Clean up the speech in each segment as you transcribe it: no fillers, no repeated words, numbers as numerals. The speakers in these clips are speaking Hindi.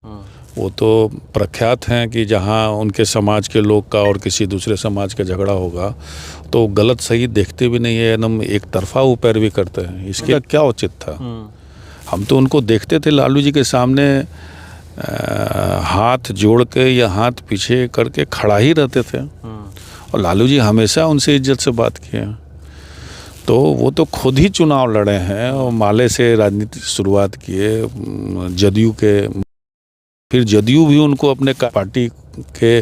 वो तो प्रख्यात हैं कि जहाँ उनके समाज के लोग का और किसी दूसरे समाज का झगड़ा होगा तो गलत सही देखते भी नहीं है, एकदम एक तरफा वो पैरवी करते हैं। इसके क्या उचित था? हम तो उनको देखते थे लालू जी के सामने हाथ जोड़ के या हाथ पीछे करके खड़ा ही रहते थे और लालू जी हमेशा उनसे इज्जत से बात किए। तो वो तो खुद ही चुनाव लड़े हैं और माले से राजनीति शुरुआत किए जदयू के, फिर जदयू भी उनको अपने पार्टी के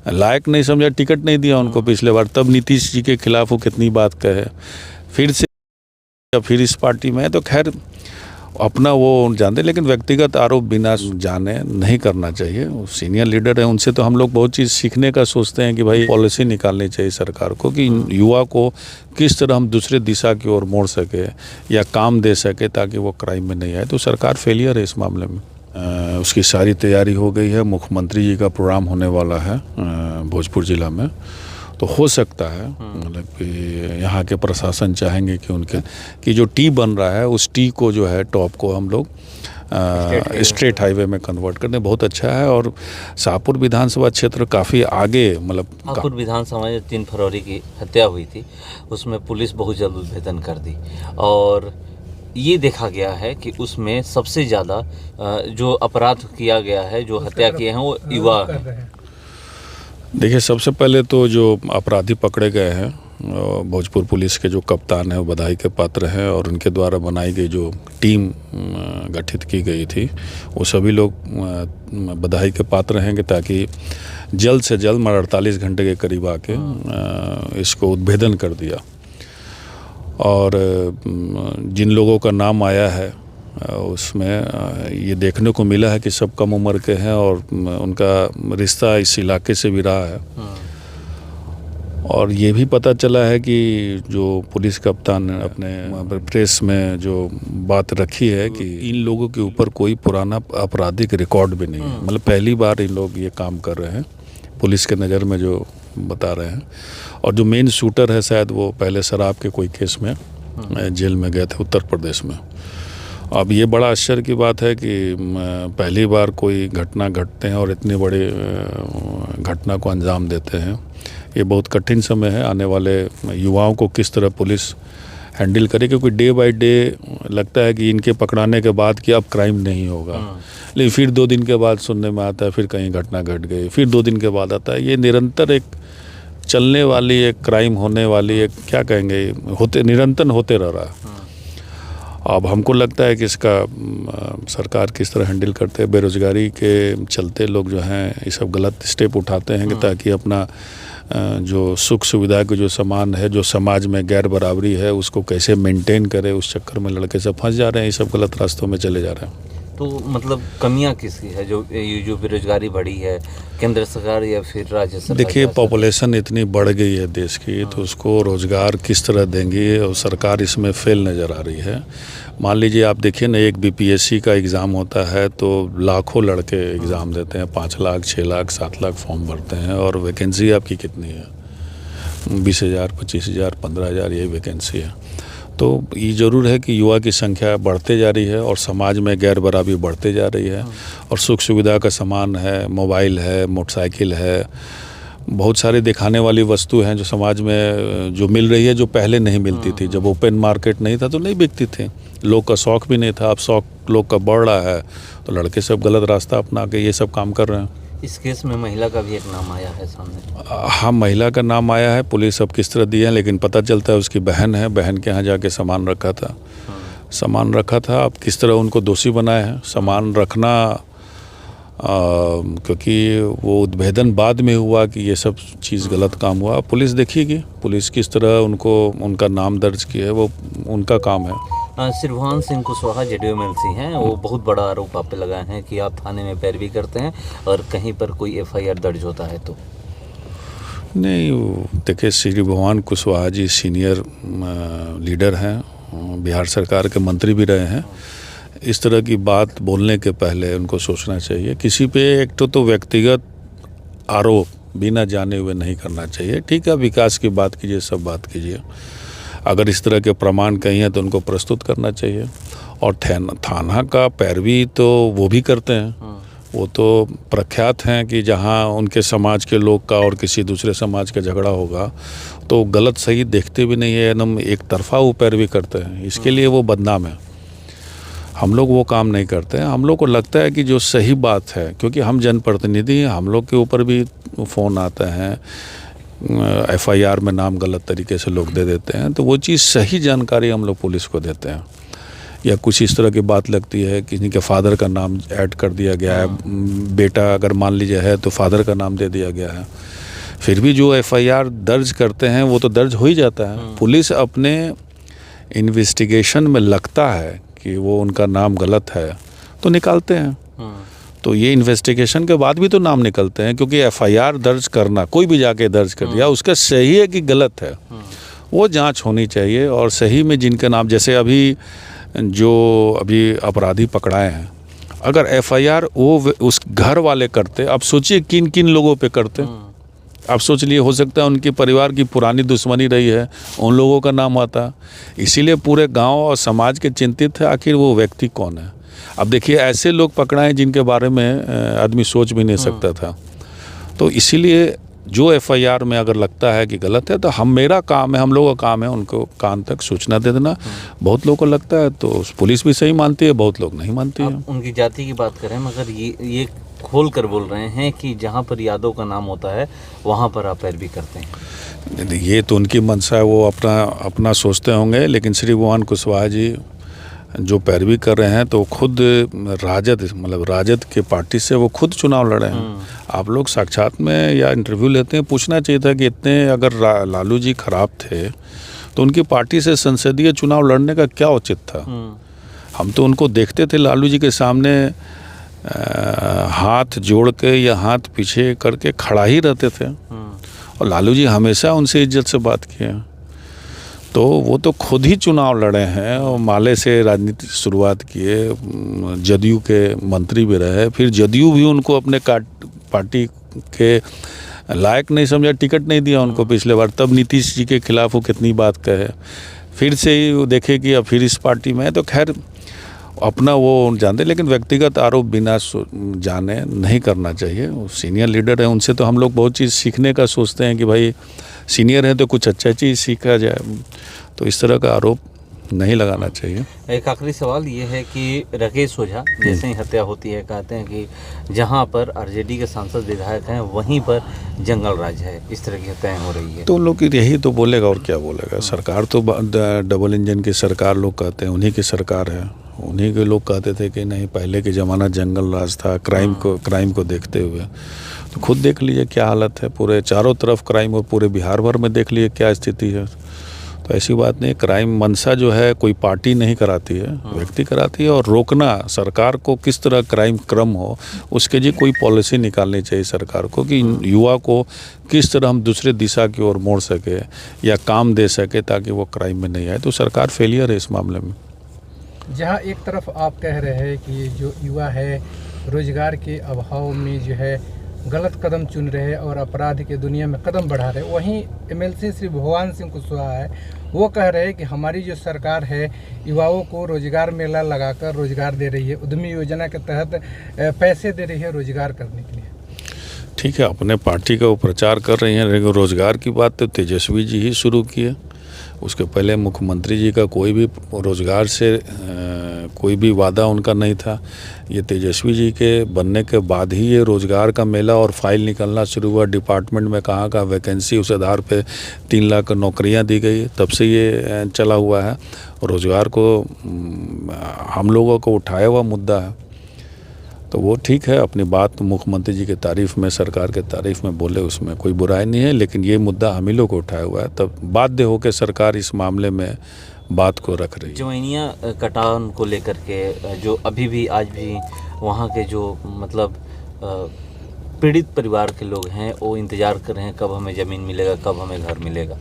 लायक नहीं समझा, टिकट नहीं दिया उनको पिछले बार, तब नीतीश जी के खिलाफ वो कितनी बात कहे, फिर इस पार्टी में। तो खैर अपना वो जानते, लेकिन व्यक्तिगत आरोप बिना जाने नहीं करना चाहिए। वो सीनियर लीडर है, उनसे तो हम लोग बहुत चीज़ सीखने का सोचते हैं कि भाई पॉलिसी निकालनी चाहिए सरकार को कि युवा को किस तरह हम दूसरे दिशा की ओर मोड़ सके या काम दे सके ताकि वो क्राइम में नहीं आए। तो सरकार फेलियर है इस मामले में। उसकी सारी तैयारी हो गई है। मुख्यमंत्री जी का प्रोग्राम होने वाला है भोजपुर ज़िला में, तो हो सकता है मतलब कि यहाँ के प्रशासन चाहेंगे कि उनके कि जो टी बन रहा है उस टी को जो है टॉप को हम लोग स्ट्रेट हाईवे में कन्वर्ट करने। बहुत अच्छा है। और शाहपुर विधानसभा क्षेत्र काफ़ी आगे, मतलब शाहपुर विधानसभा में 3 फरवरी की हत्या हुई थी, उसमें पुलिस बहुत जल्द उद्भेदन कर दी और ये देखा गया है कि उसमें सबसे ज़्यादा जो अपराध किया गया है, जो हत्या किए हैं वो युवा हैं। देखिए, सबसे पहले तो जो अपराधी पकड़े गए हैं भोजपुर पुलिस के जो कप्तान हैं वो बधाई के पात्र हैं और उनके द्वारा बनाई गई जो टीम गठित की गई थी वो सभी लोग बधाई के पात्र हैं कि ताकि जल्द से जल्द 48 घंटे के करीब आके इसको उद्भेदन कर दिया। और जिन लोगों का नाम आया है उसमें ये देखने को मिला है कि सब कम उम्र के हैं और उनका रिश्ता इस इलाके से भी रहा है। और ये भी पता चला है कि जो पुलिस कप्तान ने अपने प्रेस में जो बात रखी है कि इन लोगों के ऊपर कोई पुराना आपराधिक रिकॉर्ड भी नहीं है, मतलब पहली बार इन लोग ये काम कर रहे हैं पुलिस के नज़र में जो बता रहे हैं। और जो मेन शूटर है शायद वो पहले शराब के कोई केस में जेल में गए थे उत्तर प्रदेश में। अब ये बड़ा आश्चर्य की बात है कि पहली बार कोई घटना घटते हैं और इतनी बड़ी घटना को अंजाम देते हैं। ये बहुत कठिन समय है। आने वाले युवाओं को किस तरह पुलिस हैंडल करे, क्योंकि डे बाय डे लगता है कि इनके पकड़ाने के बाद कि अब क्राइम नहीं होगा, लेकिन फिर 2 दिन के बाद सुनने में आता है फिर कहीं घटना घट गई, फिर 2 दिन के बाद आता है। ये निरंतर एक चलने वाली एक क्राइम होने वाली एक क्या कहेंगे होते निरंतर होते रह रहा है। अब हमको लगता है कि इसका सरकार किस तरह हैंडल करते हैं। बेरोजगारी के चलते लोग जो हैं ये सब गलत स्टेप उठाते हैं कि ताकि अपना जो सुख सुविधा के जो सामान है, जो समाज में गैर बराबरी है, उसको कैसे मेंटेन करे, उस चक्कर में लड़के सब फंस जा रहे हैं, ये सब गलत रास्तों में चले जा रहे हैं। तो मतलब कमियां किसकी है जो बेरोजगारी बढ़ी है, केंद्र सरकार या फिर राज्य सरकार? देखिए, पॉपुलेशन इतनी बढ़ गई है देश की, तो उसको रोज़गार किस तरह देंगी और सरकार इसमें फेल नज़र आ रही है। मान लीजिए आप देखिए ना, एक बीपीएससी का एग्ज़ाम होता है तो लाखों लड़के एग्ज़ाम देते हैं, 5 लाख 6 लाख 7 लाख फॉर्म भरते हैं और वैकेंसी आपकी कितनी है? 20,000 25,000 15,000 यही वैकेंसी है। तो ये ज़रूर है कि युवा की संख्या बढ़ते जा रही है और समाज में गैर बराबरी बढ़ते जा रही है। और सुख सुविधा का सामान है, मोबाइल है, मोटरसाइकिल है, बहुत सारे दिखाने वाली वस्तु हैं जो समाज में जो मिल रही है, जो पहले नहीं मिलती थी। जब ओपन मार्केट नहीं था तो नहीं बिकती थी, लोग का शौक़ भी नहीं था। अब शौक़ लोग का बढ़ रहा है तो लड़के सब गलत रास्ता अपना के ये सब काम कर रहे हैं। इस केस में महिला का भी एक नाम आया है सामने। हाँ, महिला का नाम आया है। पुलिस अब किस तरह दी है, लेकिन पता चलता है उसकी बहन है, बहन के यहाँ जाके सामान रखा था। अब किस तरह उनको दोषी बनाया है सामान रखना, क्योंकि वो उद्भेदन बाद में हुआ कि ये सब चीज़ गलत काम हुआ। पुलिस देखिएगी, पुलिस किस तरह उनका नाम दर्ज किया है, वो उनका काम है। शिवभान सिंह कुशवाहा जेडीयू एमएलसी हैं, वो बहुत बड़ा आरोप आप पे लगाए हैं कि आप थाने में पैरवी करते हैं और कहीं पर कोई एफआईआर दर्ज होता है तो? नहीं, देखिए, श्री भगवान कुशवाहा जी सीनियर लीडर हैं, बिहार सरकार के मंत्री भी रहे हैं। इस तरह की बात बोलने के पहले उनको सोचना चाहिए। किसी पे एक तो व्यक्तिगत आरोप बिना जाने हुए नहीं करना चाहिए। ठीक है, विकास की बात कीजिए, सब बात कीजिए, अगर इस तरह के प्रमाण कहीं हैं तो उनको प्रस्तुत करना चाहिए। और थाना का पैरवी तो वो भी करते हैं, वो तो प्रख्यात हैं कि जहाँ उनके समाज के लोग का और किसी दूसरे समाज का झगड़ा होगा तो गलत सही देखते भी नहीं है, एकदम एक तरफा वो पैरवी करते हैं, इसके लिए वो बदनाम है। हम लोग वो काम नहीं करते हैं। हम लोग को लगता है कि जो सही बात है, क्योंकि हम जनप्रतिनिधि हैं, हम लोग के ऊपर भी फ़ोन आते हैं, FIR में नाम गलत तरीके से लोग दे देते हैं, तो वो चीज़ सही जानकारी हम लोग पुलिस को देते हैं। या कुछ इस तरह की बात लगती है, किसी के फादर का नाम ऐड कर दिया गया है, बेटा अगर मान लीजिए है तो फादर का नाम दे दिया गया है, फिर भी जो FIR दर्ज करते हैं वो तो दर्ज हो ही जाता है। पुलिस अपने इन्वेस्टिगेशन में लगता है कि वो उनका नाम गलत है तो निकालते हैं। तो ये इन्वेस्टिगेशन के बाद भी तो नाम निकलते हैं, क्योंकि FIR दर्ज करना, कोई भी जाके दर्ज कर दिया, उसका सही है कि गलत है वो जांच होनी चाहिए। और सही में जिनके नाम, जैसे अभी जो अपराधी पकड़ाए हैं, अगर FIR वो उस घर वाले करते, अब सोचिए किन किन लोगों पे करते। आप सोच लिए, हो सकता है उनके परिवार की पुरानी दुश्मनी रही है, उन लोगों का नाम आता, इसीलिए पूरे गांव और समाज के चिंतित है आखिर वो व्यक्ति कौन है। अब देखिए ऐसे लोग पकड़ाए जिनके बारे में आदमी सोच भी नहीं सकता था। तो इसीलिए जो FIR में अगर लगता है कि गलत है तो मेरा काम है, हम लोगों का काम है उनको कान तक सूचना दे देना। बहुत लोगों को लगता है तो पुलिस भी सही मानती है, बहुत लोग नहीं मानती है। उनकी जाति की बात करें, मगर ये खोल कर बोल रहे हैं कि जहाँ पर यादव का नाम होता है वहाँ पर आप पैरवी करते हैं। ये तो उनकी मंशा है, वो अपना सोचते होंगे, लेकिन श्री भगवान कुशवाहा जी जो पैरवी कर रहे हैं तो खुद राजद के पार्टी से वो खुद चुनाव लड़े हैं। आप लोग साक्षात में या इंटरव्यू लेते हैं, पूछना चाहिए था कि इतने अगर लालू जी खराब थे तो उनकी पार्टी से संसदीय चुनाव लड़ने का क्या औचित्य था। हम तो उनको देखते थे लालू जी के सामने हाथ जोड़ के या हाथ पीछे करके खड़ा ही रहते थे, और लालू जी हमेशा उनसे इज्जत से बात किए। तो वो तो खुद ही चुनाव लड़े हैं और माले से राजनीति शुरुआत किए, जदयू के मंत्री भी रहे, फिर जदयू भी उनको अपने पार्टी के लायक नहीं समझा, टिकट नहीं दिया उनको पिछले बार, तब नीतीश जी के खिलाफ वो कितनी बात कहे, फिर से ही वो देखे कि अब फिर इस पार्टी में है। तो खैर अपना वो जानते, लेकिन व्यक्तिगत आरोप बिना जाने नहीं करना चाहिए। वो सीनियर लीडर है, उनसे तो हम लोग बहुत चीज़ सीखने का सोचते हैं कि भाई सीनियर है तो कुछ अच्छा चीज़ सीखा जाए, तो इस तरह का आरोप नहीं लगाना चाहिए। एक आखिरी सवाल ये है कि राकेश ओझा जैसे ही हत्या होती है, कहते हैं कि जहाँ पर RJD के सांसद विधायक हैं वहीं पर जंगल राज है, इस तरह की हत्याएं हो रही है। तो लोग यही तो बोलेगा और क्या बोलेगा। सरकार तो डबल इंजन की सरकार लोग कहते हैं, उन्हीं की सरकार है। उन्हीं के लोग कहते थे कि नहीं पहले के ज़माना जंगल राज था, क्राइम को देखते हुए। तो खुद देख लीजिए क्या हालत है, पूरे चारों तरफ क्राइम, और पूरे बिहार भर में देख लीजिए क्या स्थिति है। तो ऐसी बात नहीं, क्राइम मंशा जो है कोई पार्टी नहीं कराती है, व्यक्ति कराती है। और रोकना सरकार को, किस तरह क्राइम क्रम हो उसके लिए कोई पॉलिसी निकालनी चाहिए सरकार को, कि युवा को किस तरह हम दूसरे दिशा की ओर मोड़ सके या काम दे सके ताकि वो क्राइम में नहीं आए। तो सरकार फेलियर है इस मामले में। जहाँ एक तरफ आप कह रहे हैं कि जो युवा है रोजगार के अभाव में जो है गलत कदम चुन रहे हैं और अपराध के दुनिया में कदम बढ़ा रहे हैं, वहीं MLC श्री भगवान सिंह कुशवाहा है, वो कह रहे हैं कि हमारी जो सरकार है युवाओं को रोजगार मेला लगाकर रोजगार दे रही है, उद्यमी योजना के तहत पैसे दे रही है रोजगार करने के लिए। ठीक है, अपने पार्टी का वो प्रचार कर रही हैं, लेकिन रोजगार की बात तो तेजस्वी जी ही शुरू की है। उसके पहले मुख्यमंत्री जी का कोई भी रोजगार से कोई भी वादा उनका नहीं था। ये तेजस्वी जी के बनने के बाद ही ये रोजगार का मेला और फाइल निकलना शुरू हुआ, डिपार्टमेंट में कहाँ का वैकेंसी, उस आधार पे 3 लाख नौकरियां दी गई, तब से ये चला हुआ है। रोजगार को हम लोगों को उठाया हुआ मुद्दा है, तो वो ठीक है। अपनी बात मुख्यमंत्री जी की तारीफ़ में, सरकार के तारीफ़ में बोले, उसमें कोई बुराई नहीं है, लेकिन ये मुद्दा हम ही लोग को उठाया हुआ है, तब बाध्य होकर सरकार इस मामले में बात को रख रही है। जमैनिया कटान को लेकर के जो अभी भी आज भी वहाँ के जो मतलब पीड़ित परिवार के लोग हैं वो इंतज़ार कर रहे हैं कब हमें ज़मीन मिलेगा, कब हमें घर मिलेगा।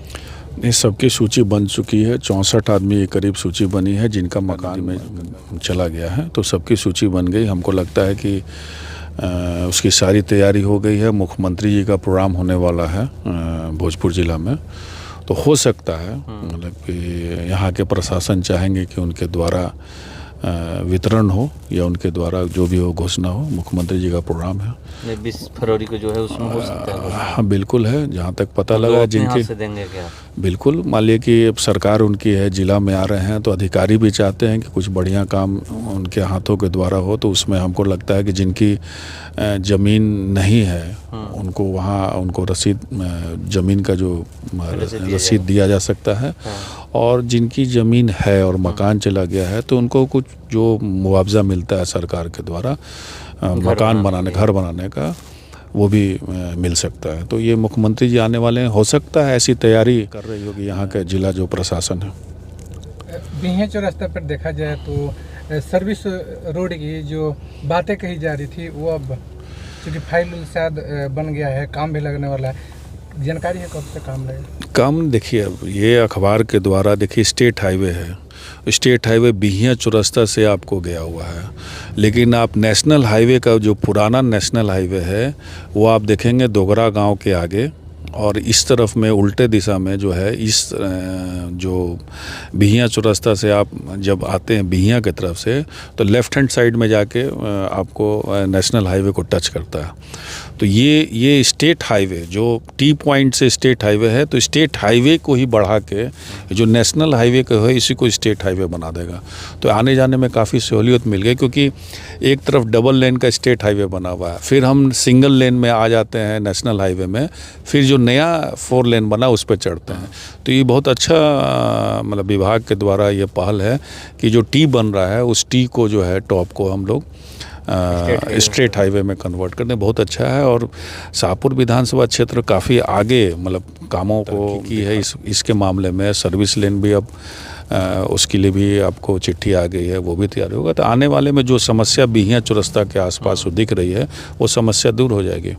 ये सबकी सूची बन चुकी है, 64 आदमी के करीब सूची बनी है जिनका मकान में चला गया है, तो सबकी सूची बन गई। हमको लगता है कि उसकी सारी तैयारी हो गई है। मुख्यमंत्री जी का प्रोग्राम होने वाला है भोजपुर ज़िला में, तो हो सकता है मतलब कि यहाँ के प्रशासन चाहेंगे कि उनके द्वारा वितरण हो या उनके द्वारा जो भी हो घोषणा हो, मुख्यमंत्री जी का प्रोग्राम है। 20 फरवरी को जो है उसमें हो सकता है घोषणा? हाँ बिल्कुल है, जहाँ तक पता तो लगा अपने जिनके हाथ से देंगे क्या? बिल्कुल, मान लिया कि अब सरकार उनकी है, जिला में आ रहे हैं तो अधिकारी भी चाहते हैं कि कुछ बढ़िया काम उनके हाथों के द्वारा हो, तो उसमें हमको लगता है कि जिनकी ज़मीन नहीं है उनको वहाँ उनको रसीद, ज़मीन का जो रसीद दिया जा सकता है, और जिनकी ज़मीन है और मकान चला गया है तो उनको कुछ जो मुआवजा मिलता है सरकार के द्वारा मकान बनाने, घर बनाने का, वो भी मिल सकता है। तो ये मुख्यमंत्री जी आने वाले हैं, हो सकता है ऐसी तैयारी कर रही होगी यहाँ के जिला जो प्रशासन है। बिहिया चौरास्ता पर देखा जाए तो सर्विस रोड की जो बातें कही जा रही थी वो अब चूँकि फाइल शायद बन गया है, काम भी लगने वाला है, जानकारी है कब से काम लगेगा? काम देखिए, अब ये अखबार के द्वारा देखिए स्टेट हाईवे है, स्टेट हाईवे बिहिया चौरास्ता से आपको गया हुआ है, लेकिन आप नेशनल हाईवे का जो पुराना नेशनल हाईवे है वो आप देखेंगे दोगरा गांव के आगे, और इस तरफ में उल्टे दिशा में जो है, इस जो बिहिया चौरास्ता से आप जब आते हैं बिहिया की तरफ से, तो लेफ़्ट हैंड साइड में जाके आपको नेशनल हाईवे को टच करता है। तो ये स्टेट हाईवे जो टी पॉइंट से स्टेट हाईवे है, तो स्टेट हाईवे को ही बढ़ा के जो नेशनल हाईवे का है इसी को स्टेट हाईवे बना देगा। तो आने जाने में काफ़ी सहूलियत मिल गई, क्योंकि एक तरफ डबल लेन का स्टेट हाईवे बना हुआ है, फिर हम सिंगल लेन में आ जाते हैं नेशनल हाईवे में, फिर जो नया 4 लेन बना उस पर चढ़ते हैं। तो ये बहुत अच्छा मतलब विभाग के द्वारा ये पहल है कि जो टी बन रहा है उस टी को जो है टॉप को हम लोग स्ट्रेट हाईवे में कन्वर्ट करने, बहुत अच्छा है। और शाहपुर विधानसभा क्षेत्र काफ़ी आगे मतलब कामों को की है इसके मामले में। सर्विस लेन भी अब उसके लिए भी आपको चिट्ठी आ गई है, वो भी तैयार होगा। तो आने वाले में जो समस्या बिहिया चौरास्ता के आसपास दिख रही है वो समस्या दूर हो जाएगी।